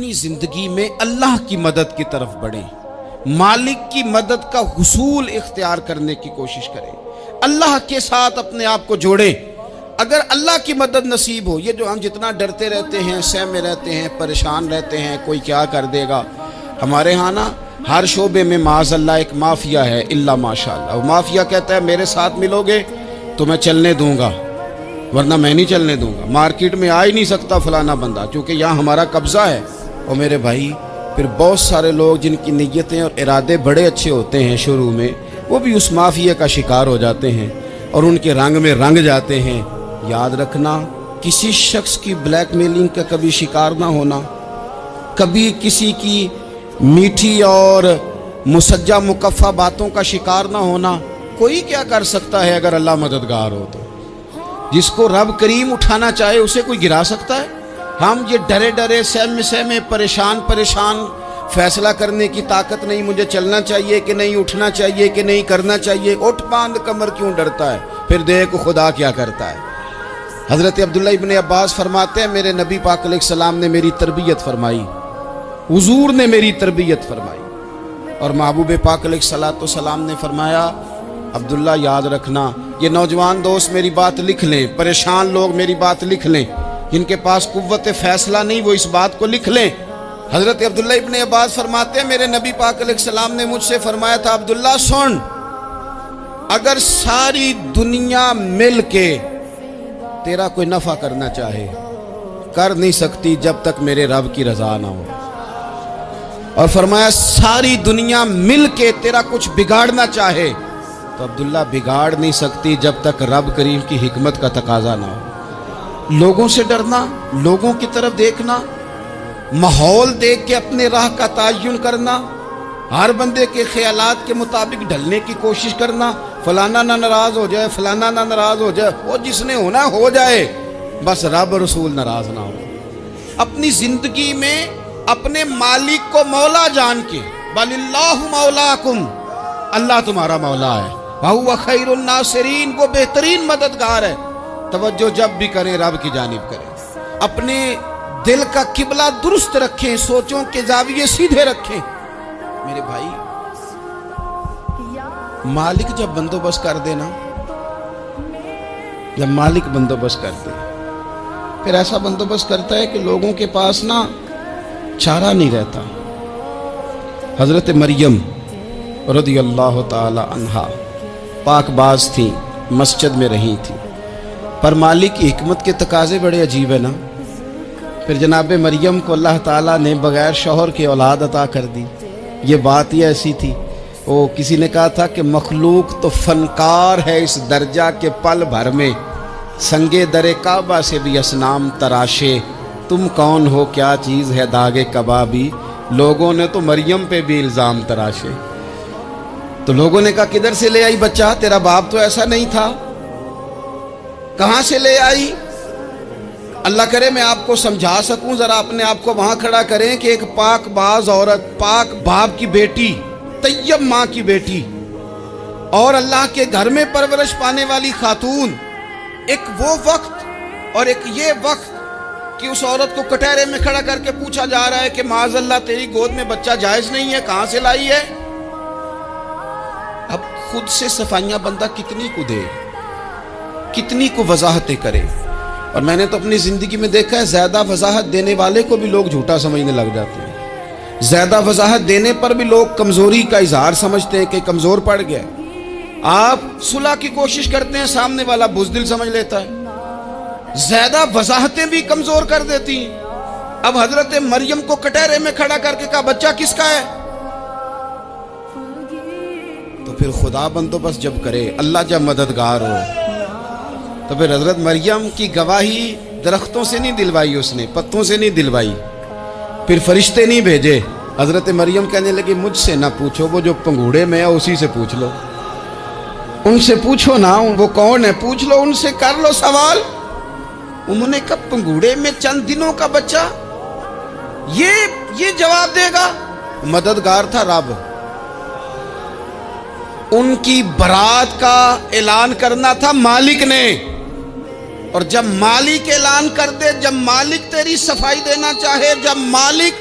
اپنی زندگی میں اللہ کی مدد کی طرف بڑھیں، مالک کی مدد کا حصول اختیار کرنے کی کوشش کریں، اللہ کے ساتھ اپنے آپ کو جوڑیں۔ اگر اللہ کی مدد نصیب ہو، یہ جو ہم جتنا ڈرتے رہتے ہیں، سہمے رہتے ہیں، پریشان رہتے ہیں کوئی کیا کر دے گا، ہمارے ہاں نا ہر شعبے میں معاذ اللہ ایک مافیا ہے، الا ماشاءاللہ۔ وہ مافیا کہتا ہے میرے ساتھ ملو گے تو میں چلنے دوں گا، ورنہ میں نہیں چلنے دوں گا، مارکیٹ میں آ ہی نہیں سکتا فلانا بندہ، چونکہ یہاں ہمارا قبضہ ہے۔ اور میرے بھائی پھر بہت سارے لوگ جن کی نیتیں اور ارادے بڑے اچھے ہوتے ہیں شروع میں، وہ بھی اس مافیا کا شکار ہو جاتے ہیں اور ان کے رنگ میں رنگ جاتے ہیں۔ یاد رکھنا، کسی شخص کی بلیک میلنگ کا کبھی شکار نہ ہونا، کبھی کسی کی میٹھی اور مسجع مکفہ باتوں کا شکار نہ ہونا۔ کوئی کیا کر سکتا ہے اگر اللہ مددگار ہو تو؟ جس کو رب کریم اٹھانا چاہے اسے کوئی گرا سکتا ہے؟ ہم یہ ڈرے ڈرے سہمے پریشان فیصلہ کرنے کی طاقت نہیں، مجھے چلنا چاہیے کہ نہیں، اٹھنا چاہیے کہ نہیں، کرنا چاہیے، اٹھ باندھ کمر کیوں ڈرتا ہے؟ پھر دیکھ خدا کیا کرتا ہے۔ حضرت عبداللہ ابن عباس فرماتے ہیں میرے نبی پاک علیہ السلام نے میری تربیت فرمائی، حضور نے میری تربیت فرمائی، اور محبوب پاک علیہ السلام نے فرمایا عبداللہ یاد رکھنا، یہ نوجوان دوست میری بات لکھ لیں، پریشان لوگ میری بات لکھ لیں، جن کے پاس قوت فیصلہ نہیں وہ اس بات کو لکھ لیں۔ حضرت عبداللہ ابن عباس فرماتے ہیں میرے نبی پاک علیہ السلام نے مجھ سے فرمایا تھا عبداللہ سن، اگر ساری دنیا مل کے تیرا کوئی نفع کرنا چاہے کر نہیں سکتی جب تک میرے رب کی رضا نہ ہو، اور فرمایا ساری دنیا مل کے تیرا کچھ بگاڑنا چاہے تو عبداللہ بگاڑ نہیں سکتی جب تک رب کریم کی حکمت کا تقاضا نہ ہو۔ لوگوں سے ڈرنا، لوگوں کی طرف دیکھنا، ماحول دیکھ کے اپنے راہ کا تعین کرنا، ہر بندے کے خیالات کے مطابق ڈھلنے کی کوشش کرنا، فلانا نہ ناراض ہو جائے، فلانا نہ ناراض ہو جائے، وہ جس نے ہونا ہو جائے، بس رب رسول ناراض نہ ہو۔ اپنی زندگی میں اپنے مالک کو مولا جان کے، بل اللہ مولاکم، اللہ تمہارا مولا ہے، وَهُوَ خَيْرُ النَّاصِرِينَ، وہ بہترین مددگار ہے۔ توجہ جب بھی کریں رب کی جانب کریں، اپنے دل کا قبلہ درست رکھیں، سوچوں کے زاویے سیدھے رکھیں۔ میرے بھائی مالک جب بندوبست کر دے نا، جب مالک بندوبست کر دے پھر ایسا بندوبست کرتا ہے کہ لوگوں کے پاس نا چارہ نہیں رہتا۔ حضرت مریم رضی اللہ تعالی عنہا پاک باز تھیں، مسجد میں رہی تھیں، پر مالک کی حکمت کے تقاضے بڑے عجیب ہے نا۔ پھر جناب مریم کو اللہ تعالیٰ نے بغیر شوہر کے اولاد عطا کر دی۔ یہ بات ہی ایسی تھی، وہ کسی نے کہا تھا کہ مخلوق تو فنکار ہے اس درجہ کے پل بھر میں سنگے در کعبہ سے بھی اصنام تراشے، تم کون ہو کیا چیز ہے داغ کبابی، لوگوں نے تو مریم پہ بھی الزام تراشے۔ تو لوگوں نے کہا کدھر سے لے آئی بچہ، تیرا باپ تو ایسا نہیں تھا، کہاں سے لے آئی؟ اللہ کرے میں آپ کو سمجھا سکوں، ذرا اپنے آپ کو وہاں کھڑا کریں کہ ایک پاک باز عورت، پاک باپ کی بیٹی، طیب ماں کی بیٹی، اور اللہ کے گھر میں پرورش پانے والی خاتون، ایک وہ وقت اور ایک یہ وقت کہ اس عورت کو کٹہرے میں کھڑا کر کے پوچھا جا رہا ہے کہ معاذ اللہ تیری گود میں بچہ جائز نہیں ہے، کہاں سے لائی ہے؟ اب خود سے صفائیاں بندہ کتنی کو دے، کتنی کو وضاحتیں کرے۔ اور میں نے تو اپنی زندگی میں دیکھا ہے زیادہ وضاحت دینے والے کو بھی لوگ جھوٹا سمجھنے لگ جاتے ہیں، زیادہ وضاحت دینے پر بھی لوگ کمزوری کا اظہار سمجھتے ہیں کہ کمزور پڑ گیا۔ آپ صلح کی کوشش کرتے ہیں، سامنے والا بزدل سمجھ لیتا ہے، زیادہ وضاحتیں بھی کمزور کر دیتی ہیں۔ اب حضرت مریم کو کٹہرے میں کھڑا کر کے کہا بچہ کس کا ہے؟ تو پھر خدا بندوبست جب کرے، اللہ جب مددگار ہو، تو پھر حضرت مریم کی گواہی درختوں سے نہیں دلوائی، اس نے پتوں سے نہیں دلوائی، پھر فرشتے نہیں بھیجے۔ حضرت مریم کہنے لگی مجھ سے نہ پوچھو، وہ جو پنگوڑے میں ہے اسی سے پوچھ لو، ان سے پوچھو نا وہ کون ہے، پوچھ لو ان سے، کر لو سوال۔ انہوں نے کہا پنگوڑے میں چند دنوں کا بچہ، یہ جواب دے گا؟ مددگار تھا رب، ان کی برات کا اعلان کرنا تھا مالک نے، اور جب مالک اعلان کر دے، جب مالک تیری صفائی دینا چاہے، جب مالک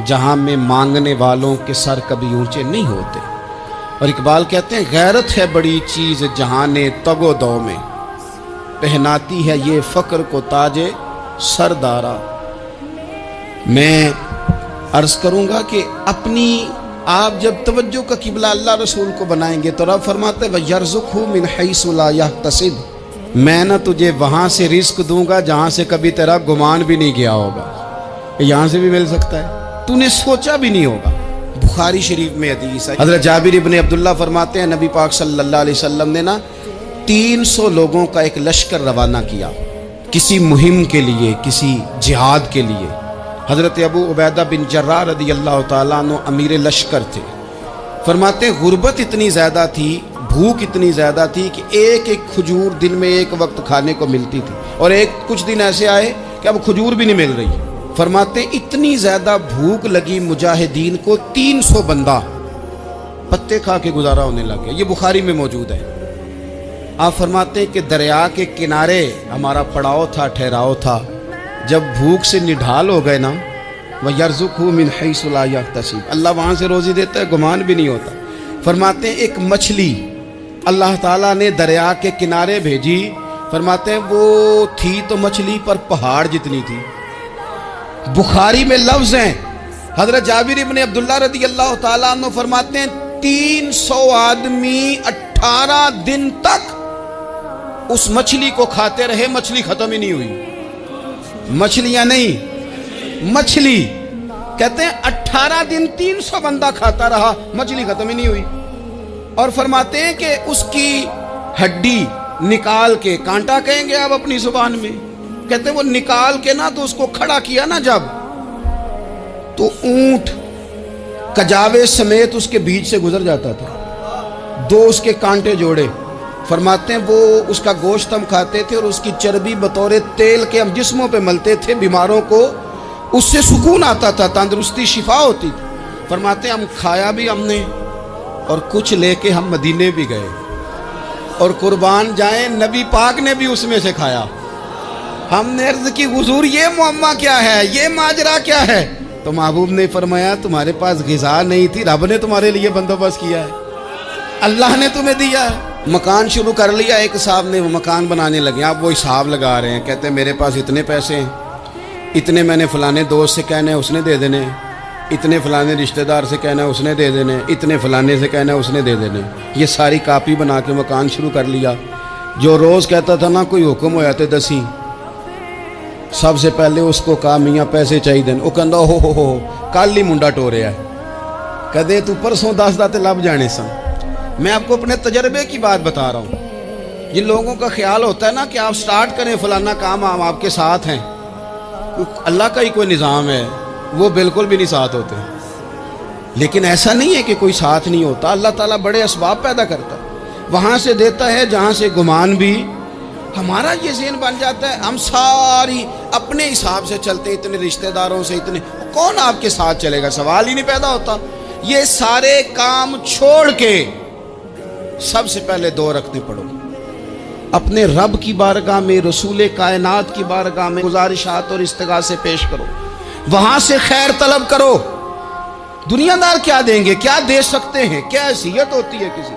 جہاں میں مانگنے والوں کے سر کبھی اونچے نہیں ہوتے. اور اقبال کہتے ہیں غیرت ہے بڑی چیز جہان تگ و دو میں، پہناتی ہے یہ فقر کو تاج سردارا. میں عرض کروں گا کہ اپنی آپ جب توجہ کا قبلہ اللہ رسول کو بنائیں گے تو رب فرماتے وَيَرْزُقْهُ مِنْ حَيْثُ لَا يَحْتَسِبُ، میں نہ تجھے وہاں سے رزق دوں گا جہاں سے کبھی تیرا گمان بھی نہیں گیا ہوگا. یہاں سے بھی مل سکتا ہے، تو نے سوچا بھی نہیں ہوگا. بخاری شریف میں حدیث ہے، حضرت جابر ابن عبداللہ فرماتے ہیں نبی پاک صلی اللہ علیہ وسلم نے نا 300 لوگوں کا ایک لشکر روانہ کیا کسی مہم کے لیے، کسی جہاد کے لیے. حضرت ابو عبیدہ بن جراح رضی اللہ تعالیٰ عنہ امیر لشکر تھے. فرماتے ہیں غربت اتنی زیادہ تھی، بھوک اتنی زیادہ تھی کہ ایک ایک کھجور دن میں ایک وقت کھانے کو ملتی تھی، اور کچھ دن ایسے آئے کہ اب کھجور بھی نہیں مل رہی. فرماتے ہیں اتنی زیادہ بھوک لگی مجاہدین کو 300 بندہ پتے کھا کے گزارا ہونے لگ گیا. یہ بخاری میں موجود ہے. آپ فرماتے ہیں کہ دریا کے کنارے ہمارا پڑاؤ تھا، ٹھہراؤ تھا. جب بھوک سے نڈھال ہو گئے نا وَيَرْزُقْهُ مِنْ حَيْثُ لَا يَحْتَسِبُ، اللہ وہاں سے روزی دیتا ہے، گمان بھی نہیں ہوتا. فرماتے ہیں ایک مچھلی اللہ تعالیٰ نے دریا کے کنارے بھیجی. فرماتے ہیں وہ تھی تو مچھلی پر پہاڑ جتنی تھی. بخاری میں لفظ ہیں، حضرت جابر ابن عبداللہ رضی اللہ تعالیٰ عنہ فرماتے ہیں 300 آدمی 18 دن تک اس مچھلی کو کھاتے رہے، مچھلی ختم ہی نہیں ہوئی. مچھلیاں نہیں، مچھلی. کہتے ہیں 18 دن 300 بندہ کھاتا رہا، مچھلی ختم ہی نہیں ہوئی. اور فرماتے ہیں کہ اس کی ہڈی نکال کے، کانٹا کہیں گے آپ اپنی زبان میں، کہتے ہیں وہ نکال کے نا تو اس کو کھڑا کیا نا جب، تو اونٹ کجاوے سمیت اس کے بیچ سے گزر جاتا تھا. 2 اس کے کانٹے جوڑے. فرماتے ہیں وہ اس کا گوشت ہم کھاتے تھے اور اس کی چربی بطور تیل کے ہم جسموں پہ ملتے تھے. بیماروں کو اس سے سکون آتا تھا، تندرستی شفا ہوتی تھی. فرماتے ہیں ہم کھایا بھی ہم نے، اور کچھ لے کے ہم مدینے بھی گئے، اور قربان جائیں نبی پاک نے بھی اس میں سے کھایا. ہم نے عرض کی حضور یہ معمہ کیا ہے، یہ ماجرا کیا ہے؟ تو محبوب نے فرمایا تمہارے پاس غذا نہیں تھی، رب نے تمہارے لیے بندوبست کیا ہے، اللہ نے تمہیں دیا ہے. مکان شروع کر لیا، ایک صاحب نے وہ مکان بنانے لگے. آپ وہ حساب لگا رہے ہیں، کہتے ہیں میرے پاس اتنے پیسے ہیں، اتنے میں نے فلانے دوست سے کہنا ہے اس نے دے دینے، اتنے فلانے رشتہ دار سے کہنا ہے اس نے دے دینے، اتنے فلانے سے کہنا ہے اس نے دے دینے. یہ ساری کاپی بنا کے مکان شروع کر لیا. جو روز کہتا تھا نا کوئی حکم ہو جاتے 10 سب سے پہلے اس کو کہا میاں پیسے چاہیے دین. وہ کہندا ہو کل ہی منڈا ٹوریا ہے، کہتے تو پرسوں 10 داتے لب جانے سن. میں آپ کو اپنے تجربے کی بات بتا رہا ہوں. جن لوگوں کا خیال ہوتا ہے نا کہ آپ سٹارٹ کریں فلانا کام، ہم آپ کے ساتھ ہیں، اللہ کا ہی کوئی نظام ہے، وہ بالکل بھی نہیں ساتھ ہوتے. لیکن ایسا نہیں ہے کہ کوئی ساتھ نہیں ہوتا. اللہ تعالیٰ بڑے اسباب پیدا کرتا ہے، وہاں سے دیتا ہے جہاں سے گمان بھی. ہمارا یہ ذہن بن جاتا ہے ہم ساری اپنے حساب سے چلتے، اتنے رشتہ داروں سے، اتنے کون آپ کے ساتھ چلے گا، سوال ہی نہیں پیدا ہوتا. یہ سارے کام چھوڑ کے سب سے پہلے 2 رکعتیں پڑھو، اپنے رب کی بارگاہ میں، رسول کائنات کی بارگاہ میں گزارشات اور استغاثے پیش کرو، وہاں سے خیر طلب کرو. دنیا دار کیا دیں گے، کیا دے سکتے ہیں، کیا حیثیت ہوتی ہے کسی.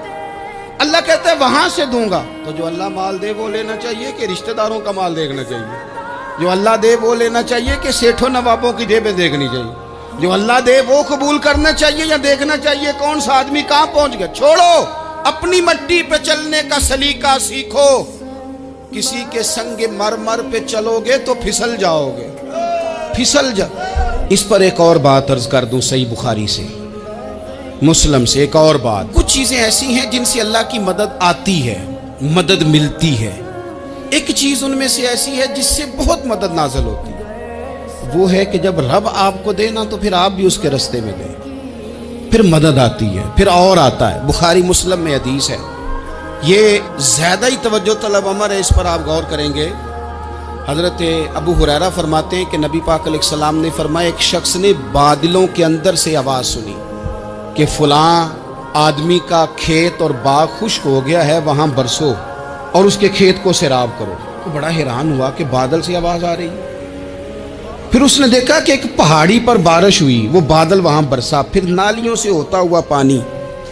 اللہ کہتا ہے وہاں سے دوں گا. تو جو اللہ مال دے وہ لینا چاہیے کہ رشتہ داروں کا مال دیکھنا چاہیے؟ جو اللہ دے وہ لینا چاہیے کہ سیٹھوں نوابوں کی جیبیں دیکھنی چاہیے؟ جو اللہ دے وہ قبول کرنا چاہیے یا دیکھنا چاہیے کون سا آدمی کہاں پہنچ گیا؟ چھوڑو، اپنی مٹی پہ چلنے کا سلیقہ سیکھو. کسی کے سنگ مرمر پہ چلو گے تو پھسل جاؤ گے، پھسل جا. اس پر ایک اور بات عرض کر دوں، صحیح بخاری سے، مسلم سے ایک اور بات. کچھ چیزیں ایسی ہیں جن سے اللہ کی مدد آتی ہے، مدد ملتی ہے. ایک چیز ان میں سے ایسی ہے جس سے بہت مدد نازل ہوتی ہے، وہ ہے کہ جب رب آپ کو دے نا تو پھر آپ بھی اس کے رستے میں گئے، پھر مدد آتی ہے، پھر اور آتا ہے. بخاری مسلم میں حدیث ہے، یہ زیادہ ہی توجہ طلب امر ہے، اس پر آپ غور کریں گے. حضرت ابو ہریرہ فرماتے ہیں کہ نبی پاک علیہ السلام نے فرمایا ایک شخص نے بادلوں کے اندر سے آواز سنی کہ فلاں آدمی کا کھیت اور باغ خشک ہو گیا ہے، وہاں برسو اور اس کے کھیت کو سیراب کرو. وہ بڑا حیران ہوا کہ بادل سے آواز آ رہی ہے. پھر اس نے دیکھا کہ ایک پہاڑی پر بارش ہوئی، وہ بادل وہاں برسا، پھر نالیوں سے ہوتا ہوا پانی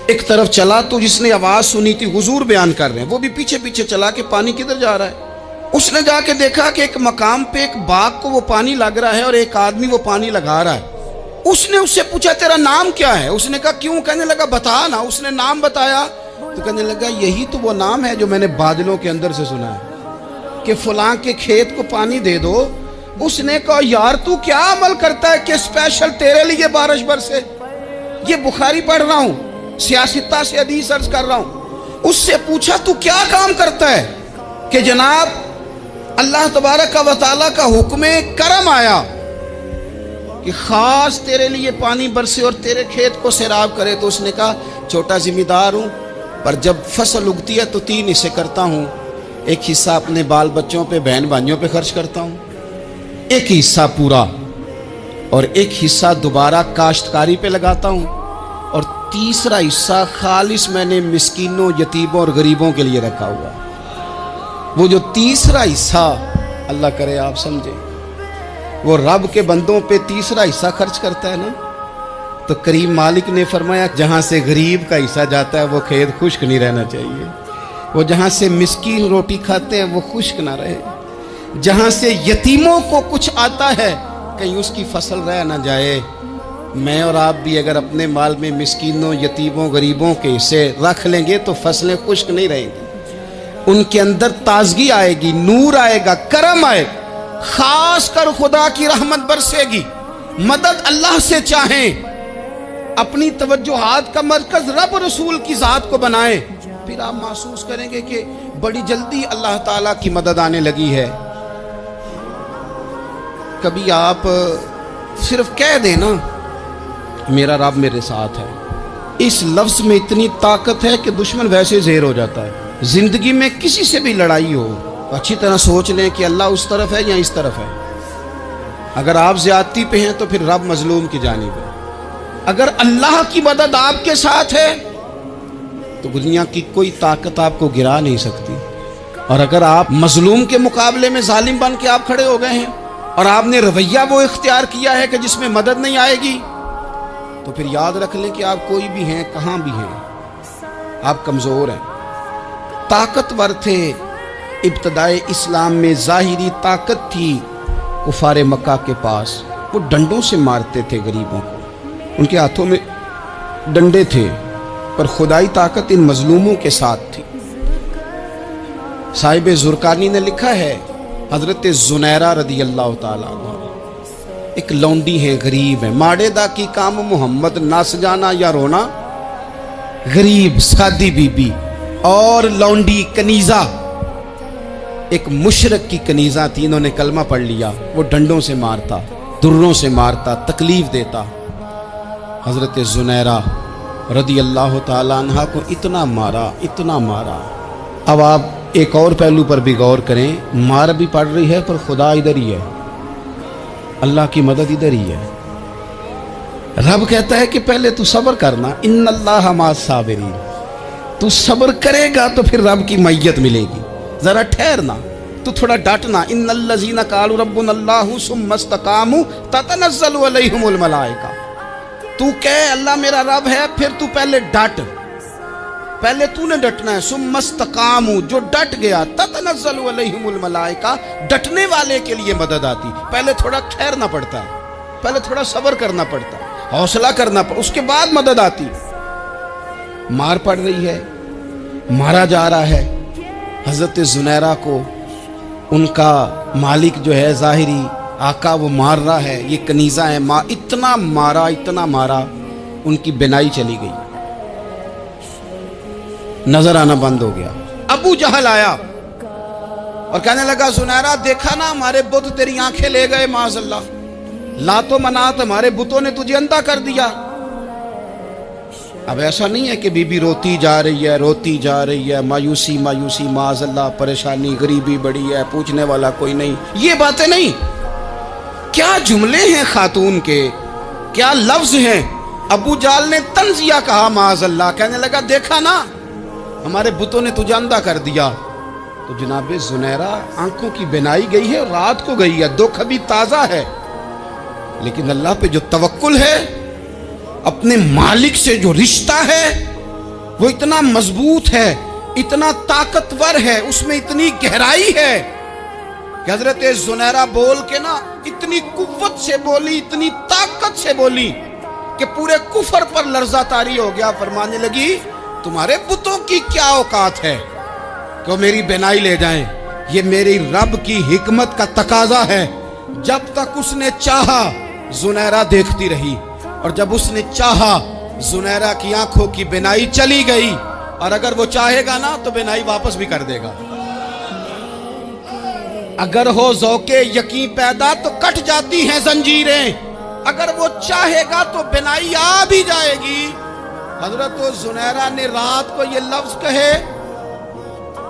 ایک طرف چلا، تو جس نے آواز سنی تھی حضور بیان کر رہے ہیں، وہ بھی پیچھے پیچھے چلا کہ پانی کدھر جا رہا ہے۔ اس نے جا کے دیکھا کہ ایک مقام پہ ایک باغ کو وہ پانی لگ رہا ہے اور ایک آدمی وہ پانی لگا رہا ہے۔ اس نے اس سے پوچھا تیرا نام کیا ہے؟ اس نے کہا کیوں؟ کہنے لگا بتا نا۔ اس نے نام بتایا تو کہنے لگا یہی تو وہ نام ہے جو میں نے بادلوں کے اندر سے سنا ہے کہ فلاں کے کھیت کو پانی دے دو۔ اس نے کہا یار تو کیا عمل کرتا ہے کہ اسپیشل تیرے لیے بارش برسے؟ یہ بخاری پڑھ رہا ہوں، سیاستہ سے حدیث عرض کر رہا ہوں۔ اس سے پوچھا تو کیا کام کرتا ہے کہ جناب اللہ تبارک و تعالیٰ کا حکم کرم آیا کہ خاص تیرے لیے پانی برسے اور تیرے کھیت کو سیراب کرے؟ تو اس نے کہا چھوٹا ذمہ دار ہوں، پر جب فصل اگتی ہے تو 3 حصے کرتا ہوں، ایک حصہ اپنے بال بچوں پہ بہن بھائیوں پہ خرچ کرتا ہوں، ایک حصہ پورا، اور ایک حصہ دوبارہ کاشتکاری پہ لگاتا ہوں، اور تیسرا حصہ خالص میں نے مسکینوں، یتیموں اور غریبوں کے لیے رکھا ہوا۔ وہ جو تیسرا حصہ اللہ کرے آپ سمجھے، وہ رب کے بندوں پہ تیسرا حصہ خرچ کرتا ہے نا، تو کریم مالک نے فرمایا جہاں سے غریب کا حصہ جاتا ہے وہ کھیت خشک نہیں رہنا چاہیے، وہ جہاں سے مسکین روٹی کھاتے ہیں وہ خشک نہ رہے، جہاں سے یتیموں کو کچھ آتا ہے کہیں اس کی فصل رہ نہ جائے۔ میں اور آپ بھی اگر اپنے مال میں مسکینوں، یتیموں، غریبوں کے حصے رکھ لیں گے تو فصلیں خشک نہیں رہیں گی، ان کے اندر تازگی آئے گی، نور آئے گا، کرم آئے گا، خاص کر خدا کی رحمت برسے گی۔ مدد اللہ سے چاہیں، اپنی توجہات کا مرکز رب رسول کی ذات کو بنائیں، پھر آپ محسوس کریں گے کہ بڑی جلدی اللہ تعالیٰ کی مدد آنے لگی ہے۔ کبھی آپ صرف کہہ دیں نا میرا رب میرے ساتھ ہے، اس لفظ میں اتنی طاقت ہے کہ دشمن ویسے زہر ہو جاتا ہے۔ زندگی میں کسی سے بھی لڑائی ہو اچھی طرح سوچ لیں کہ اللہ اس طرف ہے یا اس طرف ہے۔ اگر آپ زیادتی پہ ہیں تو پھر رب مظلوم کی جانب ہے۔ اگر اللہ کی مدد آپ کے ساتھ ہے تو دنیا کی کوئی طاقت آپ کو گرا نہیں سکتی، اور اگر آپ مظلوم کے مقابلے میں ظالم بن کے آپ کھڑے ہو گئے ہیں اور آپ نے رویہ وہ اختیار کیا ہے کہ جس میں مدد نہیں آئے گی، تو پھر یاد رکھ لیں کہ آپ کوئی بھی ہیں، کہاں بھی ہیں، آپ کمزور ہیں۔ طاقتور تھے ابتدائے اسلام میں، ظاہری طاقت تھی کفار مکہ کے پاس، وہ ڈنڈوں سے مارتے تھے غریبوں کو، ان کے ہاتھوں میں ڈنڈے تھے، پر خدائی طاقت ان مظلوموں کے ساتھ تھی۔ صاحب زرقانی نے لکھا ہے حضرت زنیرہ رضی اللہ تعالیٰ عنہ ایک لونڈی ہے، غریب ہے، ماڑے دا کی کام محمد نس جانا یا رونا، غریب سادی بی بی اور لونڈی کنیزہ، ایک مشرک کی کنیزہ تھی، انہوں نے کلمہ پڑھ لیا، وہ ڈنڈوں سے مارتا، دروں سے مارتا، تکلیف دیتا۔ حضرت زنیرہ رضی اللہ تعالیٰ عنہ کو اتنا مارا، اتنا مارا۔ اب آپ ایک اور پہلو پر بھی غور کریں، مار بھی پڑ رہی ہے پر خدا ادھر ہی ہے، اللہ کی مدد ادھر ہی ہے۔ رب کہتا ہے کہ پہلے تو صبر کرنا، ان اللہ مع الصابرین، تو صبر کرے گا تو پھر رب کی معیت ملے گی، ذرا ٹھہرنا، تو تھوڑا ڈٹنا۔ ان الذین قالوا ربنا اللہ ثم استقاموا تتنزل علیہم الملائکہ، تو کہے اللہ میرا رب ہے، پھر تو پہلے ڈٹ، پہلے تو نے ڈٹنا ہے۔ ثم استقاموا، جو ڈٹ گیا، تتنزل علیہم الملائکہ، ڈٹنے والے کے لیے مدد آتی، پہلے تھوڑا ٹھہرنا پڑتا ہے، پہلے تھوڑا صبر کرنا پڑتا ہے، حوصلہ کرنا پڑتا، اس کے بعد مدد آتی۔ مار پڑ رہی ہے، مارا جا رہا ہے حضرت زنیرہ کو، ان کا مالک جو ہے ظاہری آقا وہ مار رہا ہے، یہ کنیزہ ہے، اتنا مارا اتنا مارا، ان کی بینائی چلی گئی، نظر آنا بند ہو گیا۔ ابو جہل آیا اور کہنے لگا زنیرہ دیکھا نا ہمارے بت تیری آنکھیں لے گئے، معاذ اللہ، لات و منات ہمارے بتوں نے تجھے اندھا کر دیا۔ اب ایسا نہیں ہے کہ بی بی روتی جا رہی ہے، روتی جا رہی ہے، مایوسی مایوسی، معاذ اللہ، پریشانی، غریبی بڑی ہے، پوچھنے والا کوئی نہیں، یہ باتیں نہیں۔ کیا جملے ہیں خاتون کے، کیا لفظ ہیں۔ ابو جال نے طنزیہ کہا، معاذ اللہ، کہنے لگا دیکھا نا ہمارے بتوں نے تجھے اندھا کر دیا۔ تو جناب زنیرہ آنکھوں کی بینائی گئی ہے، رات کو گئی ہے، دکھ ابھی تازہ ہے، لیکن اللہ پہ جو توکل ہے، اپنے مالک سے جو رشتہ ہے، وہ اتنا مضبوط ہے، اتنا طاقتور ہے، اس میں اتنی گہرائی ہے کہ حضرت زنیرہ بول کے نا اتنی قوت سے بولی، اتنی طاقت سے بولی کہ پورے کفر پر لرزہ طاری ہو گیا۔ فرمانے لگی تمہارے بتوں کی کیا اوقات ہے کہ وہ میری بینائی لے جائیں؟ یہ میری رب کی حکمت کا تقاضا ہے۔ جب تک اس نے چاہا زنیرہ دیکھتی رہی، اور جب اس نے چاہا زنیرہ کی آنکھوں کی بینائی چلی گئی، اور اگر وہ چاہے گا نا تو بینائی واپس بھی کر دے گا۔ اگر ہو ذوق یقین پیدا تو کٹ جاتی ہیں زنجیریں، اگر وہ چاہے گا تو بینائی آ بھی جائے گی۔ حضرت زنیرہ نے رات کو یہ لفظ کہے،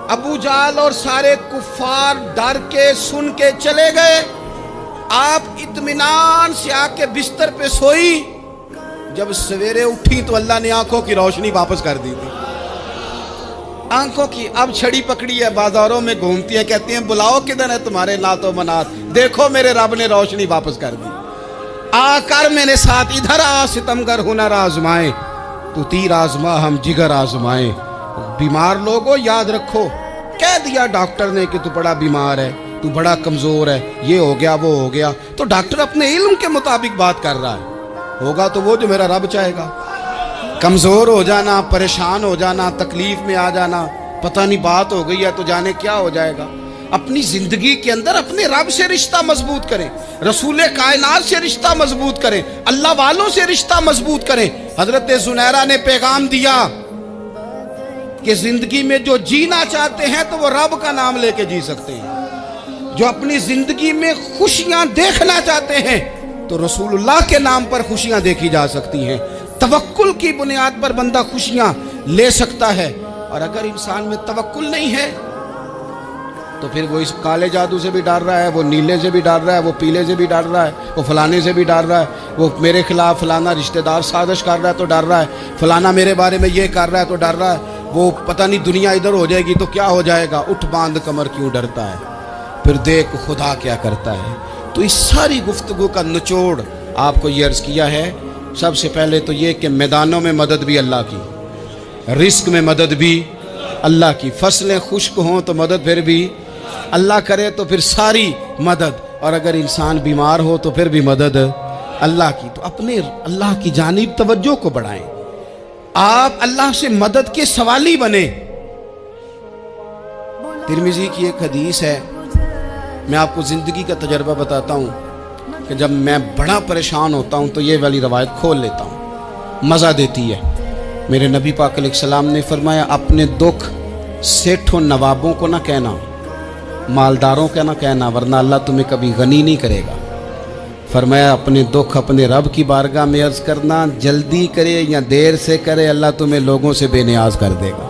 ابو جہل اور سارے کفار ڈر کے سن کے چلے گئے، آپ اطمینان سے آ کے بستر پہ سوئی۔ جب سویرے اٹھی تو اللہ نے آنکھوں کی روشنی واپس کر دی تھی۔ آنکھوں کی اب چھڑی پکڑی ہے، بازاروں میں گھومتی ہے، کہتی ہیں بلاؤ کدھر ہے تمہارے نات و منات، دیکھو میرے رب نے روشنی واپس کر دی۔ آ کر میرے ساتھ ادھر آ، ستمگر ہنر آزمائیں، تو تیر آزما ہم جگر آزمائیں۔ بیمار لوگوں یاد رکھو، کہہ دیا ڈاکٹر نے کہ تو بڑا بیمار ہے، تو بڑا کمزور ہے، یہ ہو گیا وہ ہو گیا، تو ڈاکٹر اپنے علم کے مطابق بات کر رہا ہے، ہوگا تو وہ جو میرا رب چاہے گا۔ کمزور ہو جانا، پریشان ہو جانا، تکلیف میں آ جانا، پتہ نہیں بات ہو گئی ہے تو جانے کیا ہو جائے گا۔ اپنی زندگی کے اندر اپنے رب سے رشتہ مضبوط کریں، رسول کائنات سے رشتہ مضبوط کریں، اللہ والوں سے رشتہ مضبوط کریں۔ حضرت زنیرہ نے پیغام دیا کہ زندگی میں جو جینا چاہتے ہیں تو وہ رب کا نام لے کے جی سکتے ہیں، جو اپنی زندگی میں خوشیاں دیکھنا چاہتے ہیں تو رسول اللہ کے نام پر خوشیاں دیکھی جا سکتی ہیں۔ توکل کی بنیاد پر بندہ خوشیاں لے سکتا ہے، اور اگر انسان میں توکل نہیں ہے تو پھر وہ اس کالے جادو سے بھی ڈر رہا ہے، وہ نیلے سے بھی ڈر رہا ہے، وہ پیلے سے بھی ڈر رہا ہے، وہ فلانے سے بھی ڈر رہا ہے، وہ میرے خلاف فلانا رشتہ دار سازش کر رہا ہے تو ڈر رہا ہے، فلانا میرے بارے میں یہ کر رہا ہے تو ڈر رہا ہے، وہ پتہ نہیں دنیا ادھر ہو جائے گی تو کیا ہو جائے گا، اٹھ باندھ کمر کیوں ڈرتا ہے، پھر دیکھ خدا کیا کرتا ہے۔ تو اس ساری گفتگو کا نچوڑ آپ کو یہ عرض کیا ہے، سب سے پہلے تو یہ کہ میدانوں میں مدد بھی اللہ کی، رزق میں مدد بھی اللہ کی، فصلیں خشک ہوں تو مدد پھر بھی اللہ کرے، تو پھر ساری مدد، اور اگر انسان بیمار ہو تو پھر بھی مدد اللہ کی۔ تو اپنے اللہ کی جانب توجہ کو بڑھائیں، آپ اللہ سے مدد کے سوالی بنیں۔ ترمذی کی ایک حدیث ہے، میں آپ کو زندگی کا تجربہ بتاتا ہوں کہ جب میں بڑا پریشان ہوتا ہوں تو یہ والی روایت کھول لیتا ہوں، مزہ دیتی ہے۔ میرے نبی پاک علیہ السلام نے فرمایا اپنے دکھ سیٹھوں نوابوں کو نہ کہنا، مالداروں کا نہ کہنا، ورنہ اللہ تمہیں کبھی غنی نہیں کرے گا۔ فرمایا اپنے دکھ اپنے رب کی بارگاہ میں عرض کرنا، جلدی کرے یا دیر سے کرے اللہ تمہیں لوگوں سے بے نیاز کر دے گا۔